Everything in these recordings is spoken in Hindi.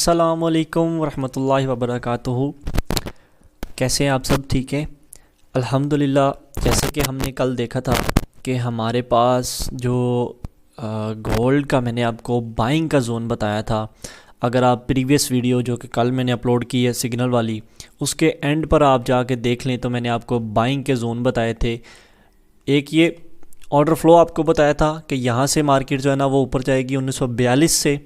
अस्सलामुअलैकुम वरहमतुल्लाहि वबरकातुहू। कैसे हैं आप सब? ठीक है अल्हम्दुलिल्लाह। जैसे कि हमने कल देखा था कि हमारे पास जो गोल्ड का मैंने आपको बाइंग का जोन बताया था। अगर आप प्रीवियस वीडियो जो कि कल मैंने अपलोड की है सिग्नल वाली, उसके एंड पर आप जाके देख लें तो मैंने आपको बाइंग के जोन बताए थे। एक ये ऑर्डर फ्लो आपको बताया था कि यहाँ से मार्केट जो है ना वो ऊपर जाएगी 1942 से।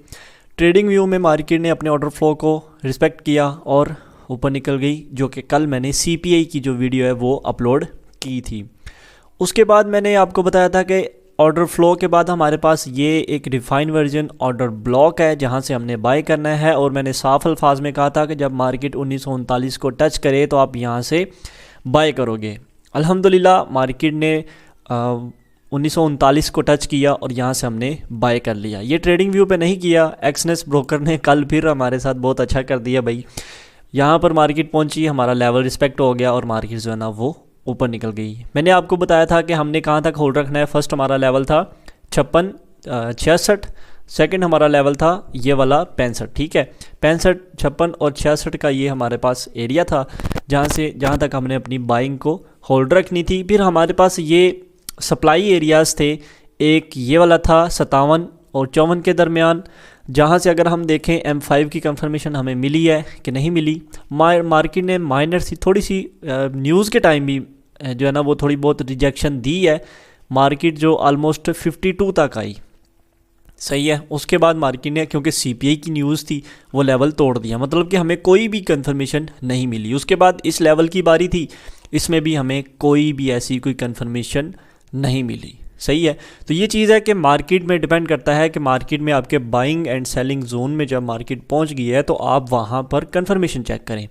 ट्रेडिंग व्यू में मार्केट ने अपने ऑर्डर फ्लो को रिस्पेक्ट किया और ऊपर निकल गई, जो कि कल मैंने CPI की जो वीडियो है वो अपलोड की थी। उसके बाद मैंने आपको बताया था कि ऑर्डर फ्लो के बाद हमारे पास ये एक रिफाइन वर्जन ऑर्डर ब्लॉक है जहां से हमने बाय करना है, और मैंने साफ अल्फाज में कहा था कि जब मार्केट 1939 को टच करे तो आप यहां से बाय करोगे। अल्हम्दुलिल्लाह मार्केट ने 1939 को टच किया और यहाँ से हमने बाय कर लिया। ये ट्रेडिंग व्यू पे नहीं किया, एक्सनेस ब्रोकर ने कल फिर हमारे साथ बहुत अच्छा कर दिया भाई। यहाँ पर मार्केट पहुँची, हमारा लेवल रिस्पेक्ट हो गया और मार्केट जो है ना वो ऊपर निकल गई। मैंने आपको बताया था कि हमने कहाँ तक होल्ड रखना है। फर्स्ट हमारा लेवल था 56-66, सेकंड हमारा लेवल था ये वाला 65। ठीक है, 65, 56 और 66 का ये हमारे पास एरिया था जहाँ तक हमने अपनी बाइंग को होल्ड रखनी थी। फिर हमारे पास ये सप्लाई एरियाज़ थे, एक ये वाला था 57 और 54 के दरमियान, जहाँ से अगर हम देखें M5 की कंफर्मेशन हमें मिली है कि नहीं मिली। मार्केट ने माइनर सी थोड़ी सी न्यूज़ के टाइम भी जो है ना वो थोड़ी बहुत रिजेक्शन दी है। मार्केट जो ऑलमोस्ट 52 तक आई, सही है। उसके बाद मार्केट ने, क्योंकि CPI की न्यूज़ थी, वो लेवल तोड़ दिया, मतलब कि हमें कोई भी कंफर्मेशन नहीं मिली। उसके बाद इस लेवल की बारी थी, इसमें भी हमें कोई भी ऐसी कोई कंफर्मेशन नहीं मिली, सही है। तो ये चीज़ है कि मार्केट में डिपेंड करता है कि मार्केट में आपके बाइंग एंड सेलिंग जोन में जब मार्केट पहुंच गई है तो आप वहां पर कंफर्मेशन चेक करें,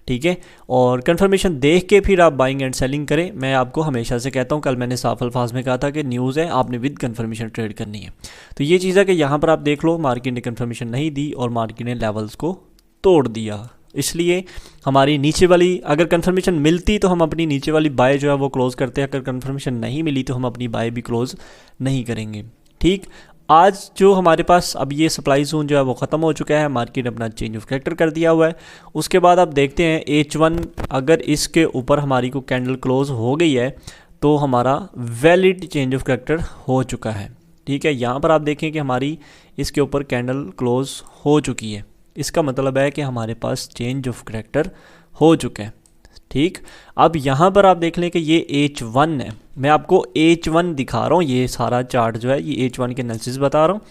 ठीक है, और कंफर्मेशन देख के फिर आप बाइंग एंड सेलिंग करें। मैं आपको हमेशा से कहता हूं, कल मैंने साफ अल्फाज में कहा था कि न्यूज़ है, आपने विद कंफर्मेशन ट्रेड करनी है। तो ये चीज़ है कि यहाँ पर आप देख लो मार्केट ने कंफर्मेशन नहीं दी और मार्केट ने लेवल्स को तोड़ दिया। इसलिए हमारी नीचे वाली अगर कंफर्मेशन मिलती तो हम अपनी नीचे वाली बाय जो है वो क्लोज़ करते हैं। अगर कंफर्मेशन नहीं मिली तो हम अपनी बाय भी क्लोज़ नहीं करेंगे। ठीक, आज जो हमारे पास अब ये सप्लाई जोन जो है वो ख़त्म हो चुका है, मार्केट अपना चेंज ऑफ कैरेक्टर कर दिया हुआ है। उसके बाद आप देखते हैं H1, अगर इसके ऊपर हमारी को कैंडल क्लोज़ हो गई है तो हमारा वैलिड चेंज ऑफ कैरेक्टर हो चुका है। ठीक है, यहाँ पर आप देखें कि हमारी इसके ऊपर कैंडल क्लोज़ हो चुकी है, इसका मतलब है कि हमारे पास चेंज ऑफ कैरेक्टर हो चुका है। ठीक, अब यहाँ पर आप देख लें कि ये H1 है, मैं आपको H1 दिखा रहा हूँ, ये सारा चार्ट जो है ये H1 के एनालिसिस बता रहा हूँ।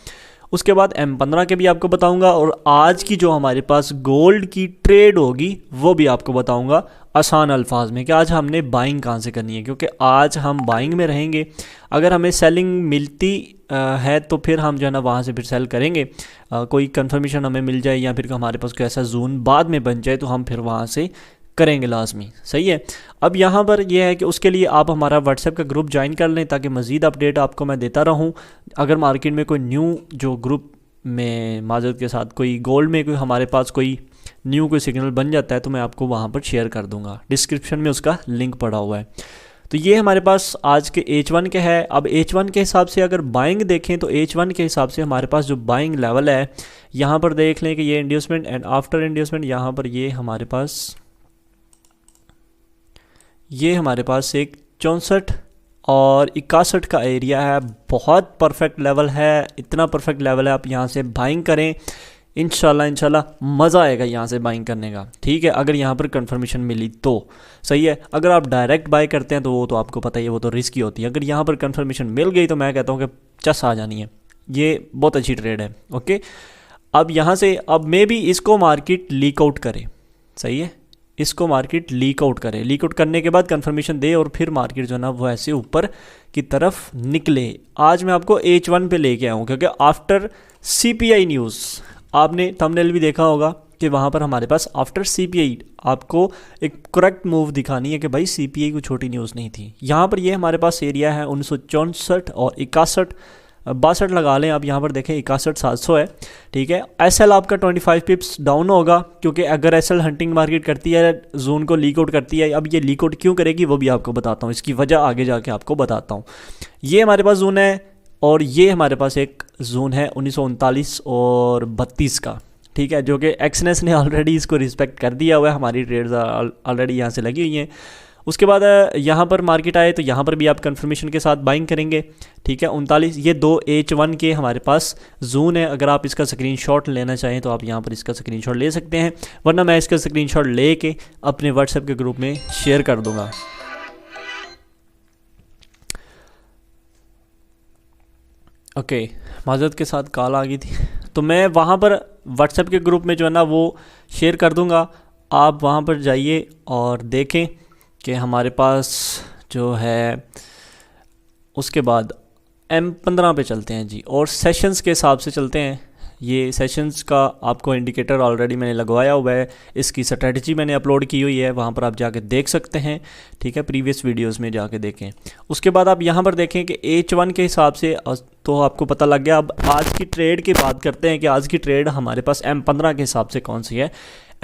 उसके बाद M15 के भी आपको बताऊंगा, और आज की जो हमारे पास गोल्ड की ट्रेड होगी वो भी आपको बताऊंगा आसान अल्फाज में कि आज हमने बाइंग कहाँ से करनी है, क्योंकि आज हम बाइंग में रहेंगे। अगर हमें सेलिंग मिलती है तो फिर हम जो है ना वहाँ से फिर सेल करेंगे। कोई कंफर्मेशन हमें मिल जाए या फिर हमारे पास कोई ऐसा जोन बाद में बन जाए तो हम फिर वहाँ से करेंगे लाजमी, सही है। अब यहाँ पर यह है कि उसके लिए आप हमारा व्हाट्सएप का ग्रुप ज्वाइन कर लें ताकि मज़ीद अपडेट आपको मैं देता रहूँ। अगर मार्केट में कोई न्यू जो ग्रुप में माजरत के साथ कोई गोल्ड में कोई हमारे पास कोई न्यू कोई सिग्नल बन जाता है तो मैं आपको वहाँ पर शेयर कर दूँगा, डिस्क्रिप्शन में उसका लिंक पड़ा हुआ है। तो ये हमारे पास आज के H1 के है। अब H1 के हिसाब से अगर बाइंग देखें तो H1 के हिसाब से हमारे पास जो बाइंग लेवल है, यहाँ पर देख लें कि ये इंड्यूसमेंट एंड आफ्टर इंड्यूसमेंट, यहाँ पर ये हमारे पास एक 64 और 61 का एरिया है। बहुत परफेक्ट लेवल है, इतना परफेक्ट लेवल है, आप यहाँ से बाइंग करें, इंशाल्लाह मज़ा आएगा यहाँ से बाइंग करने का। ठीक है, अगर यहाँ पर कंफर्मेशन मिली तो सही है। अगर आप डायरेक्ट बाय करते हैं तो वो तो आपको पता ही है, वो तो रिस्की होती है। अगर यहाँ पर कंफर्मेशन मिल गई तो मैं कहता हूँ कि चस आ जानी है, ये बहुत अच्छी ट्रेड है। ओके, अब यहाँ से अब मे भी इसको मार्केट लीक आउट करे, सही है, इसको मार्केट लीक आउट करे, लीक आउट करने के बाद कंफर्मेशन दे और फिर मार्केट जो है ना वो ऐसे ऊपर की तरफ निकले। आज मैं आपको H1 पे लेके आऊँ क्योंकि आफ्टर CPI न्यूज़ आपने थंबनेल भी देखा होगा कि वहाँ पर हमारे पास आफ्टर CPI आपको एक करेक्ट मूव दिखानी है कि भाई CPI कोई छोटी न्यूज़ नहीं थी। यहाँ पर ये हमारे पास एरिया है 1964 और 61, 62 लगा लें आप। यहाँ पर देखें 61,700 है, ठीक है। SL आपका 25 पिप्स डाउन होगा क्योंकि अगर SL हंटिंग मार्केट करती है, जोन को लीक आउट करती है। अब ये लीक आउट क्यों करेगी वो भी आपको बताता हूँ, इसकी वजह आगे जाके आपको बताता हूँ। ये हमारे पास जोन है और ये हमारे पास एक जोन है 1939 और 32 का, ठीक है, जो कि एक्सनेस ने ऑलरेडी इसको रिस्पेक्ट कर दिया हुआ है, हमारी ट्रेड्स ऑलरेडी यहाँ से लगी हुई हैं। उसके बाद यहाँ पर मार्केट आए तो यहाँ पर भी आप कंफर्मेशन के साथ बाइंग करेंगे, ठीक है। 39 ये 2 H1 के हमारे पास जोन है। अगर आप इसका स्क्रीनशॉट लेना चाहें तो आप यहाँ पर इसका स्क्रीनशॉट ले सकते हैं, वरना मैं इसका स्क्रीनशॉट लेके अपने व्हाट्सएप के ग्रुप में शेयर कर दूंगा। ओके, माजरत के साथ कॉल आ गई थी, तो मैं वहाँ पर व्हाट्सएप के ग्रुप में जो है ना वो शेयर कर दूंगा। आप वहाँ पर जाइए और देखें कि हमारे पास जो है, उसके बाद M15 पे चलते हैं जी, और सेशंस के हिसाब से चलते हैं। ये सेशंस का आपको इंडिकेटर ऑलरेडी मैंने लगवाया हुआ है, इसकी स्ट्रेटजी मैंने अपलोड की हुई है, वहाँ पर आप जाके देख सकते हैं, ठीक है, प्रीवियस वीडियोस में जाके देखें। उसके बाद आप यहाँ पर देखें कि H1 के हिसाब से तो आपको पता लग गया। अब आज की ट्रेड की बात करते हैं कि आज की ट्रेड हमारे पास M15 के हिसाब से कौन सी है।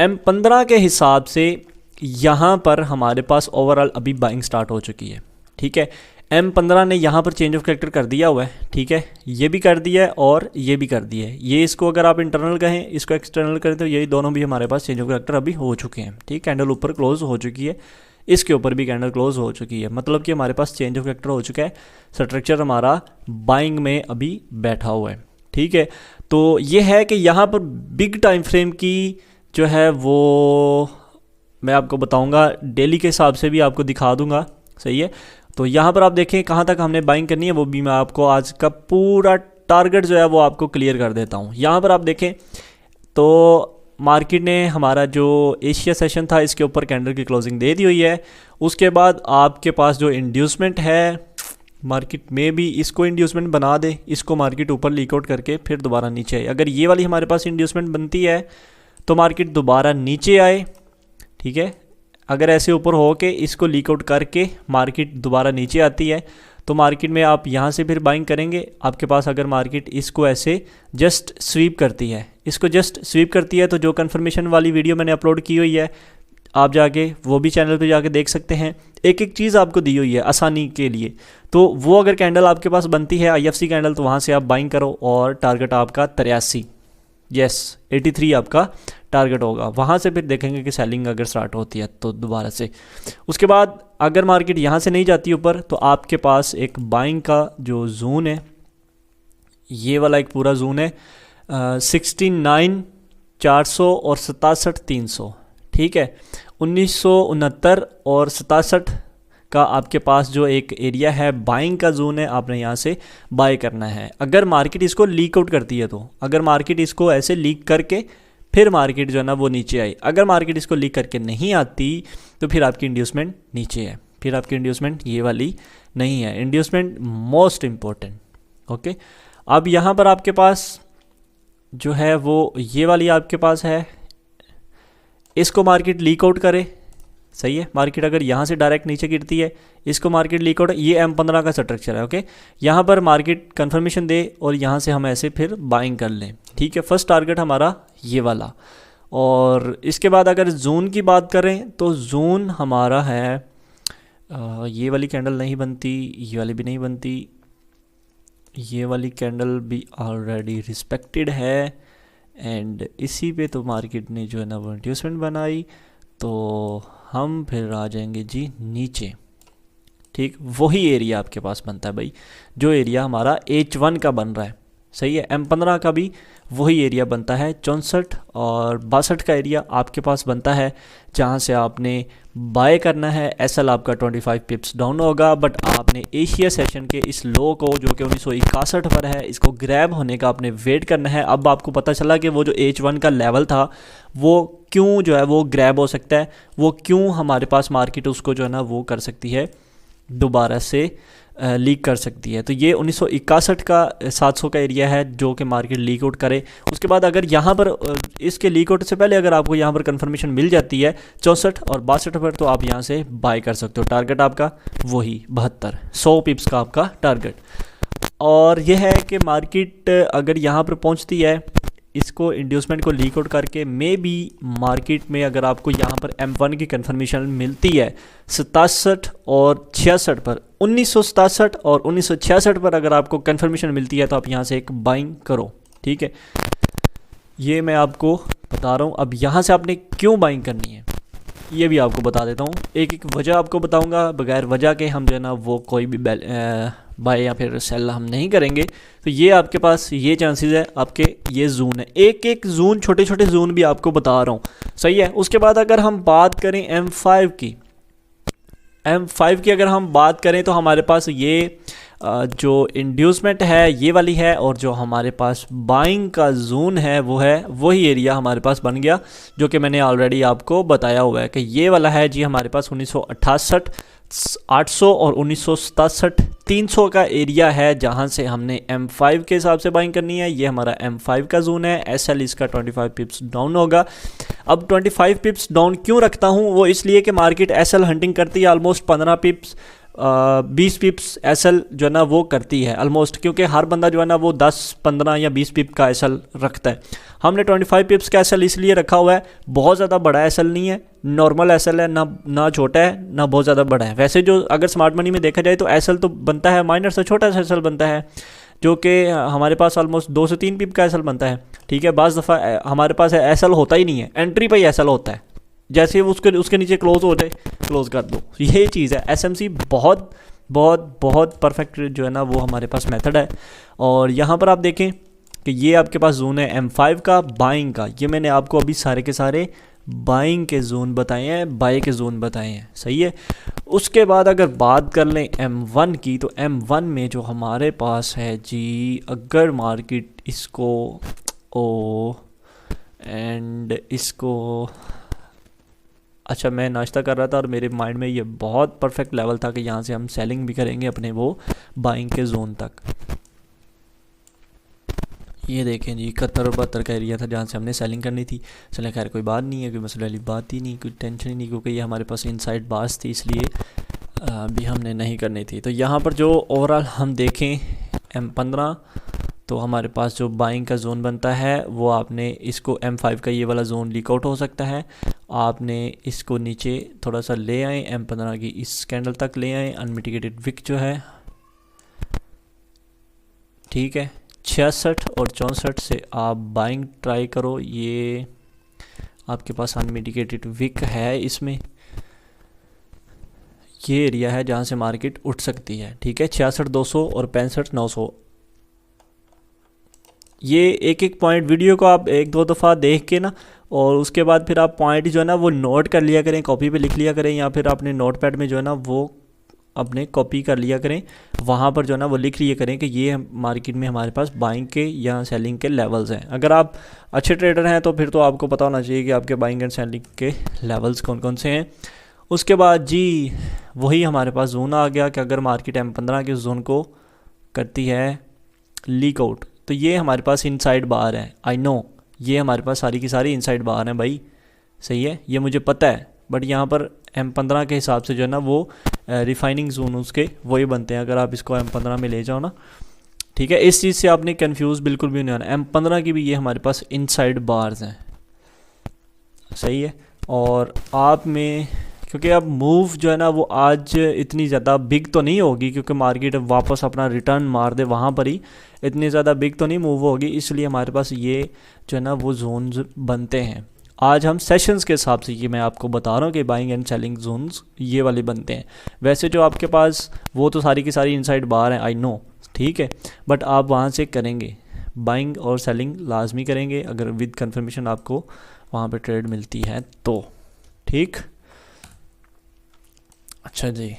M15 के हिसाब से यहाँ पर हमारे पास ओवरऑल अभी बाइंग स्टार्ट हो चुकी है, ठीक है। M15 ने यहाँ पर चेंज ऑफ कैरेक्टर कर दिया हुआ है, ठीक है, ये भी कर दिया है और ये भी कर दिया है। ये इसको अगर आप इंटरनल कहें, इसको एक्सटर्नल करें, तो यही दोनों भी हमारे पास चेंज ऑफ कैरेक्टर अभी हो चुके हैं, ठीक। कैंडल ऊपर क्लोज हो चुकी है, इसके ऊपर भी कैंडल क्लोज हो चुकी है, मतलब कि हमारे पास चेंज ऑफ कैरेक्टर हो चुका है। स्ट्रक्चर हमारा बाइंग में अभी बैठा हुआ है, ठीक है। तो ये है कि यहाँ पर बिग टाइम फ्रेम की जो है वो मैं आपको बताऊंगा, डेली के हिसाब से भी आपको दिखा दूंगा, सही है। तो यहाँ पर आप देखें कहाँ तक हमने बाइंग करनी है, वो भी मैं आपको आज का पूरा टारगेट जो है वो आपको क्लियर कर देता हूँ। यहाँ पर आप देखें तो मार्केट ने हमारा जो एशिया सेशन था इसके ऊपर कैंडल की क्लोजिंग दे दी हुई है। उसके बाद आपके पास जो इंड्यूसमेंट है मार्केट में भी, इसको इंड्यूसमेंट बना दे, इसको मार्केट ऊपर लीक आउट करके फिर दोबारा नीचे आए। अगर ये वाली हमारे पास इंड्यूसमेंट बनती है तो मार्केट दोबारा नीचे आए, ठीक है। अगर ऐसे ऊपर हो के इसको लीक आउट करके मार्केट दोबारा नीचे आती है तो मार्केट में आप यहाँ से फिर बाइंग करेंगे। आपके पास अगर मार्केट इसको ऐसे जस्ट स्वीप करती है, इसको जस्ट स्वीप करती है, तो जो कन्फर्मेशन वाली वीडियो मैंने अपलोड की हुई है आप जाके वो भी चैनल पे जाके देख सकते हैं। एक एक चीज़ आपको दी हुई है आसानी के लिए, तो वो अगर कैंडल आपके पास बनती है IFC कैंडल, तो वहाँ से आप बाइंग करो और टारगेट आपका 83, यस 83 आपका टारगेट होगा। वहाँ से फिर देखेंगे कि सेलिंग अगर स्टार्ट होती है तो दोबारा से। उसके बाद अगर मार्केट यहाँ से नहीं जाती ऊपर, तो आपके पास एक बाइंग का जो जोन है, ये वाला एक पूरा जोन है 69,400 और 67,300, ठीक है। 1969 और 67 का आपके पास जो एक एरिया है बाइंग का जोन है, आपने यहाँ से बाय करना है। अगर मार्केट इसको लीक आउट करती है तो, अगर मार्केट इसको ऐसे लीक करके फिर मार्केट जो है ना वो नीचे आई, अगर मार्केट इसको लीक करके नहीं आती तो फिर आपकी इंड्यूसमेंट नीचे है, फिर आपकी इंड्यूसमेंट ये वाली नहीं है। Inducement most important, okay. अब यहाँ पर आपके पास जो है वो ये वाली आपके पास है, इसको मार्केट लीक आउट करे, सही है। मार्केट अगर यहाँ से डायरेक्ट नीचे गिरती है, इसको मार्केट लीक आउट, ये M15 का स्ट्रक्चर है, ओके। यहाँ पर मार्केट कंफर्मेशन दे और यहाँ से हम ऐसे फिर बाइंग कर लें, ठीक है। फर्स्ट टारगेट हमारा ये वाला। और इसके बाद अगर जोन की बात करें तो जोन हमारा है ये वाली कैंडल नहीं बनती, ये वाली भी नहीं बनती, ये वाली कैंडल भी ऑलरेडी रिस्पेक्टेड है, एंड इसी पे तो मार्केट ने जो है ना वो इंड्यूसमेंट बनाई, तो हम फिर आ जाएंगे जी नीचे, ठीक। वही एरिया आपके पास बनता है भाई, जो एरिया हमारा H1 का बन रहा है, सही है। M15 का भी वही एरिया बनता है, 64 और 62 का एरिया आपके पास बनता है, जहां से आपने बाय करना है। SL आपका 25 पिप्स डाउन होगा, बट आपने एशिया सेशन के इस लो को जो कि 1961 पर है, इसको ग्रैब होने का आपने वेट करना है। अब आपको पता चला कि वो जो H1 का लेवल था वो क्यों जो है वो ग्रैब हो सकता है, वो क्यों हमारे पास मार्केट उसको जो है ना वो कर सकती है, दोबारा से लीक कर सकती है। तो ये 1961 का 700 का एरिया है जो कि मार्केट लीक आउट करे। उसके बाद अगर यहाँ पर इसके लीक आउट से पहले अगर आपको यहाँ पर कंफर्मेशन मिल जाती है 64 और 62 पर, तो आप यहाँ से बाय कर सकते हो। टारगेट आपका वही 72, 100 पिप्स का आपका टारगेट। और यह है कि मार्केट अगर यहाँ पर पहुँचती है, इसको इंड्यूसमेंट को लीक आउट करके, मे बी मार्केट में अगर आपको यहाँ पर M1 की कंफर्मेशन मिलती है 67 और 66 पर, 1967 और 1966 पर अगर आपको कंफर्मेशन मिलती है, तो आप यहाँ से एक बाइंग करो, ठीक है। ये मैं आपको बता रहा हूँ। अब यहाँ से आपने क्यों बाइंग करनी है ये भी आपको बता देता हूँ, एक एक वजह आपको बताऊँगा। बगैर वजह के हम जो है ना वो कोई भी बाय या फिर सेल हम नहीं करेंगे। तो ये आपके पास ये चांसेस है, आपके ये जोन है, एक एक जोन, छोटे छोटे जोन भी आपको बता रहा हूँ, सही है। उसके बाद अगर हम बात करें M5 की, M5 की अगर हम बात करें तो हमारे पास ये जो इंड्यूसमेंट है ये वाली है, और जो हमारे पास बाइंग का जोन है वो है वही एरिया हमारे पास बन गया, जो कि मैंने ऑलरेडी आपको बताया हुआ है कि ये वाला है जी हमारे पास 1968, 800 और 1967, 300 का एरिया है जहां से हमने M5 के हिसाब से बाइंग करनी है। ये हमारा M5 का जोन है। SL इसका 25 पिप्स डाउन होगा। अब 25 पिप्स डाउन क्यों रखता हूँ, वो इसलिए कि मार्केट SL हंटिंग करती है ऑलमोस्ट 15 पिप्स 20 पिप्स SL जो है ना वो करती है ऑलमोस्ट, क्योंकि हर बंदा जो है ना वो 10 15 या 20 पिप का SL रखता है। हमने 25 पिप्स का SL इसलिए रखा हुआ है, बहुत ज़्यादा बड़ा SL नहीं है, नॉर्मल SL है, ना छोटा है ना बहुत ज़्यादा बड़ा है। वैसे जो अगर स्मार्ट मनी में देखा जाए तो SL तो बनता है माइनर से छोटा सा SL बनता है, जो कि हमारे पास ऑलमोस्ट 2 से 3 पिप का SL बनता है, ठीक है। बाज़ दफ़ा हमारे पास SL होता ही नहीं है, एंट्री पर ही SL होता है, जैसे उसके नीचे क्लोज हो जाए क्लोज कर दो, ये चीज़ है। SMC बहुत बहुत बहुत परफेक्ट जो है ना वो हमारे पास मेथड है। और यहाँ पर आप देखें कि ये आपके पास जोन है M5 का बाइंग का, ये मैंने आपको अभी सारे के सारे बाइंग के जोन बताए हैं, बाई के जोन बताए हैं, सही है। उसके बाद अगर बात कर लें M1 की, तो M1 में जो हमारे पास है जी, अगर मार्केट इसको एंड इसको, अच्छा मैं नाश्ता कर रहा था और मेरे माइंड में ये बहुत परफेक्ट लेवल था कि यहाँ से हम सेलिंग भी करेंगे अपने वो बाइंग के जोन तक। ये देखें जी 71-72 का एरिया था जहाँ से हमने सेलिंग करनी थी। चले खैर कोई बात नहीं है, कोई मसले वाली बात ही नहीं, कोई टेंशन ही नहीं, क्योंकि ये हमारे पास इनसाइड बास थी, इसलिए भी हमने नहीं करनी थी। तो यहाँ पर जो ओवरऑल हम देखें M15, तो हमारे पास जो बाइंग का जोन बनता है वो आपने इसको M5 का ये वाला जोन लीक आउट हो सकता है, आपने इसको नीचे थोड़ा सा ले आए, M15 की इस कैंडल तक ले आए, अनमिटिगेटेड विक जो है, ठीक है। 66 और 64 से आप बाइंग ट्राई करो, ये आपके पास अनमिटिगेटेड विक है, इसमें ये एरिया है जहाँ से मार्केट उठ सकती है, ठीक है। 66 200 और 65 900, ये एक एक पॉइंट वीडियो को आप एक दो दफ़ा देख के ना, और उसके बाद फिर आप पॉइंट जो है ना वो नोट कर लिया करें, कॉपी पे लिख लिया करें, या फिर अपने नोट पैड में जो है ना वो अपने कॉपी कर लिया करें, वहाँ पर जो है ना वो लिख लिया करें कि ये मार्केट में हमारे पास बाइंग के या सेलिंग के लेवल्स हैं। अगर आप अच्छे ट्रेडर हैं तो फिर तो आपको पता होना चाहिए कि आपके बाइंग एंड सेलिंग के लेवल्स कौन कौन से हैं। उसके बाद जी वही हमारे पास जोन आ गया कि अगर मार्केट M15 के जोन को करती है लीक आउट, तो ये हमारे पास इनसाइड बार है। आई नो ये हमारे पास सारी की सारी इनसाइड बार हैं भाई, सही है, ये मुझे पता है, बट यहाँ पर M15 के हिसाब से जो है ना वो रिफाइनिंग जोन उसके वही बनते हैं, अगर आप इसको M15 में ले जाओ ना, ठीक है। इस चीज़ से आपने कंफ्यूज बिल्कुल भी नहीं होना, M15 की भी ये हमारे पास इनसाइड बार्स हैं, सही है। और आप में क्योंकि अब मूव जो है ना वो आज इतनी ज़्यादा बिग तो नहीं होगी, क्योंकि मार्केट वापस अपना रिटर्न मार दे वहाँ पर ही, इतनी ज़्यादा बिग तो नहीं मूव होगी, इसलिए हमारे पास ये जो है ना वो जोन्स बनते हैं। आज हम सेशंस के हिसाब से ये मैं आपको बता रहा हूँ कि बाइंग एंड सेलिंग जोन्स ये वाले बनते हैं। वैसे जो आपके पास वो तो सारी की सारी इनसाइड बार हैं, आई नो, ठीक है, बट आप वहाँ से करेंगे बाइंग और सेलिंग लाजमी करेंगे अगर विद कंफर्मेशन आपको वहाँ पे ट्रेड मिलती है तो, ठीक। अच्छा जी,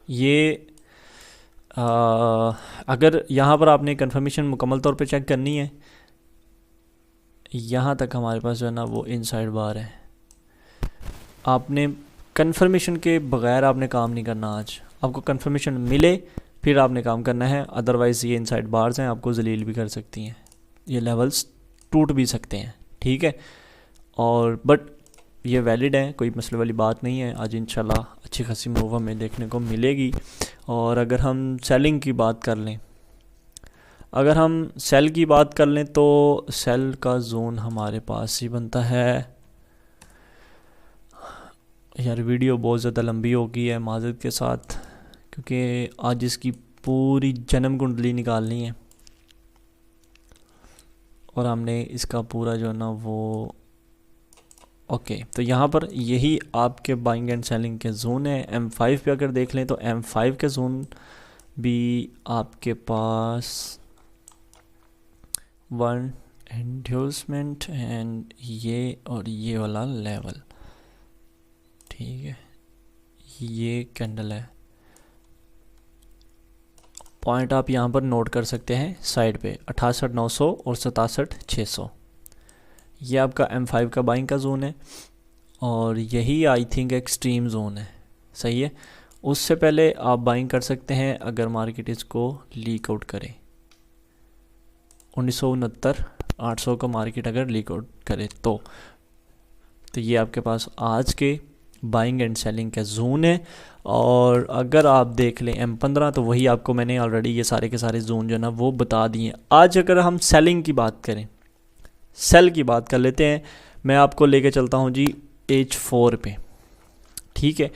ये अगर यहाँ पर आपने कंफर्मेशन मुकम्मल तौर पे चेक करनी है, यहाँ तक हमारे पास जो है ना वो इनसाइड बार है, आपने कंफर्मेशन के बगैर आपने काम नहीं करना। आज आपको कंफर्मेशन मिले फिर आपने काम करना है, अदरवाइज़ ये इनसाइड बार्स हैं, आपको जलील भी कर सकती हैं, ये लेवल्स टूट भी सकते हैं, ठीक है। और बट ये वैलिड है, कोई मसले वाली बात नहीं है। आज इंशाल्लाह अच्छी खासी मूव हमें देखने को मिलेगी। और अगर हम सेलिंग की बात कर लें, अगर हम सेल की बात कर लें तो सेल का जोन हमारे पास ही बनता है। यार वीडियो बहुत ज़्यादा लंबी हो गई है माज़रत के साथ, क्योंकि आज इसकी पूरी जन्म कुंडली निकालनी है और हमने इसका पूरा जो है ना वो ओके। तो यहाँ पर यही आपके बाइंग एंड सेलिंग के जोन है। M5 पे अगर देख लें तो M5 के जोन भी आपके पास 1 इंड्यूसमेंट एंड ये और ये वाला लेवल, ठीक है, ये कैंडल है। पॉइंट आप यहाँ पर नोट कर सकते हैं साइड पे 68,900 और 67,600। ये आपका M5 का बाइंग का जोन है और यही आई थिंक एक्सट्रीम जोन है, सही है। उससे पहले आप बाइंग कर सकते हैं अगर मार्केट इसको लीक आउट करे। 1969 800 का मार्केट अगर लीक आउट करे तो ये आपके पास आज के बाइंग एंड सेलिंग का जोन है। और अगर आप देख लें M15 तो वही आपको मैंने ऑलरेडी ये सारे के सारे जोन जो है ना वो बता दिए। आज अगर हम सेलिंग की बात करें, सेल की बात कर लेते हैं। मैं आपको लेके चलता हूँ जी H4 पे, ठीक है।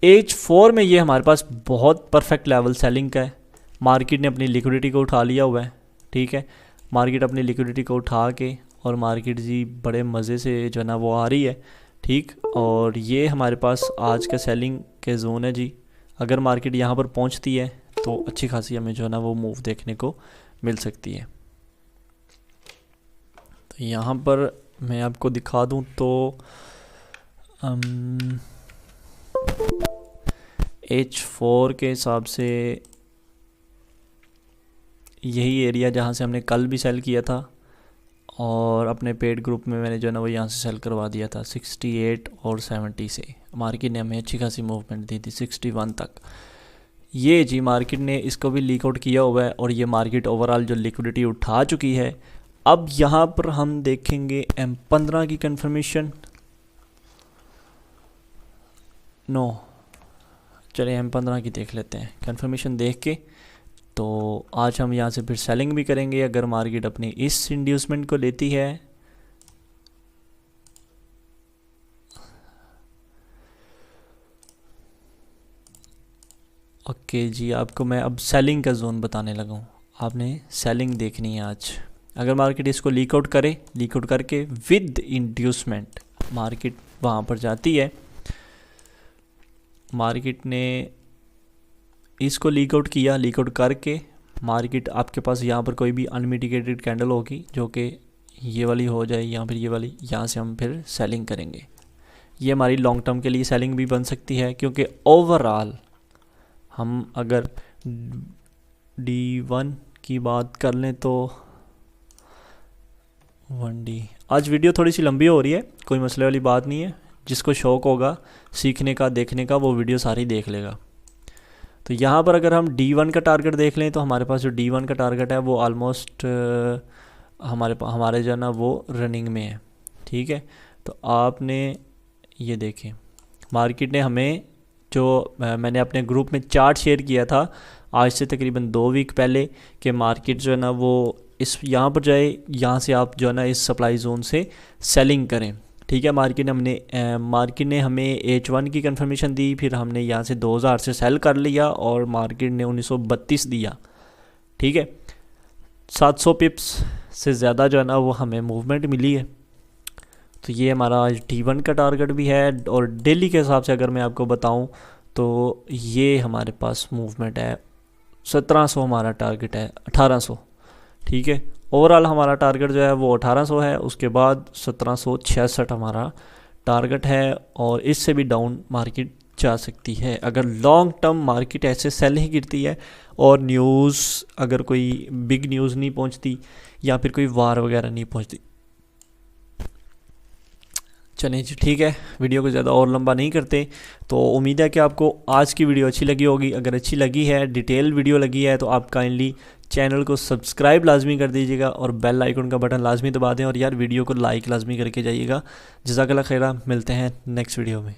H4 में ये हमारे पास बहुत परफेक्ट लेवल सेलिंग का है। मार्केट ने अपनी लिक्विडिटी को उठा लिया हुआ है, ठीक है। मार्केट अपनी लिक्विडिटी को उठा के और मार्केट जी बड़े मज़े से जो है ना वो आ रही है, ठीक। और ये हमारे पास आज का सेलिंग के जोन है जी। अगर मार्केट यहाँ पर पहुँचती है तो अच्छी खासी हमें जो है ना वो मूव देखने को मिल सकती है। तो यहाँ पर मैं आपको दिखा दूँ तो H4 के हिसाब से यही एरिया जहाँ से हमने कल भी सेल किया था और अपने पेड ग्रुप में मैंने जो है ना वो यहाँ से सेल करवा दिया था 68 और 70 से। मार्केट ने हमें अच्छी खासी मूवमेंट दी थी 61 तक। ये जी मार्केट ने इसको भी लीक आउट किया हुआ है और ये मार्केट ओवरऑल जो लिक्विडिटी उठा चुकी है। अब यहाँ पर हम देखेंगे M15 की कंफर्मेशन। नो, चलिए M15 की देख लेते हैं कंफर्मेशन देख के। तो आज हम यहाँ से फिर सेलिंग भी करेंगे अगर मार्केट अपनी इस इंड्यूसमेंट को लेती है। ओके जी, आपको मैं अब सेलिंग का जोन बताने लगा हूँ। आपने सेलिंग देखनी है आज। अगर मार्केट इसको लीक आउट करे, लीक आउट करके विद इंड्यूसमेंट मार्केट वहाँ पर जाती है। मार्केट ने इसको लीक आउट किया, लीक आउट करके मार्केट आपके पास यहाँ पर कोई भी अनमिटिगेटेड कैंडल होगी जो कि ये वाली हो जाए या फिर ये वाली, यहाँ से हम फिर सेलिंग करेंगे। ये हमारी लॉन्ग टर्म के लिए सेलिंग भी बन सकती है क्योंकि ओवरऑल हम अगर D1 की बात कर लें तो 1D। आज वीडियो थोड़ी सी लंबी हो रही है, कोई मसले वाली बात नहीं है। जिसको शौक़ होगा सीखने का, देखने का, वो वीडियो सारी देख लेगा। तो यहाँ पर अगर हम D1 का टारगेट देख लें तो हमारे पास जो D1 का टारगेट है वो ऑलमोस्ट हमारे जो है ना वो रनिंग में है, ठीक है। तो आपने ये देखें मार्केट ने हमें जो मैंने अपने ग्रुप में चार्ट शेयर किया था आज से तकरीबन 2 वीक पहले कि मार्केट जो है ना वो इस यहाँ पर जाए, यहाँ से आप जो है ना इस सप्लाई जोन से सेलिंग करें, ठीक है। मार्केट ने हमें H1 की कंफर्मेशन दी, फिर हमने यहाँ से 2000 से सेल कर लिया और मार्केट ने 1932 दिया, ठीक है। 700 पिप्स से ज़्यादा जो है ना वो हमें मूवमेंट मिली है। तो ये हमारा आज D1 का टारगेट भी है। और डेली के हिसाब से अगर मैं आपको बताऊं तो ये हमारे पास मूवमेंट है 1700, हमारा टारगेट है 1800, ठीक है। ओवरऑल हमारा टारगेट जो है वो 1800 है, उसके बाद 1766 हमारा टारगेट है और इससे भी डाउन मार्केट जा सकती है अगर लॉन्ग टर्म मार्केट ऐसे सेल ही गिरती है और न्यूज़ अगर कोई बिग न्यूज़ नहीं पहुंचती या फिर कोई वार वगैरह नहीं पहुंचती। चलिए जी, ठीक है, वीडियो को ज़्यादा और लंबा नहीं करते। तो उम्मीद है कि आपको आज की वीडियो अच्छी लगी होगी। अगर अच्छी लगी है, डिटेल वीडियो लगी है, तो आप काइंडली चैनल को सब्सक्राइब लाजमी कर दीजिएगा और बेल आइकन का बटन लाजमी दबा दें और यार वीडियो को लाइक लाजमी करके जाइएगा। जज़ाकल्लाह खैरा, मिलते हैं नेक्स्ट वीडियो में।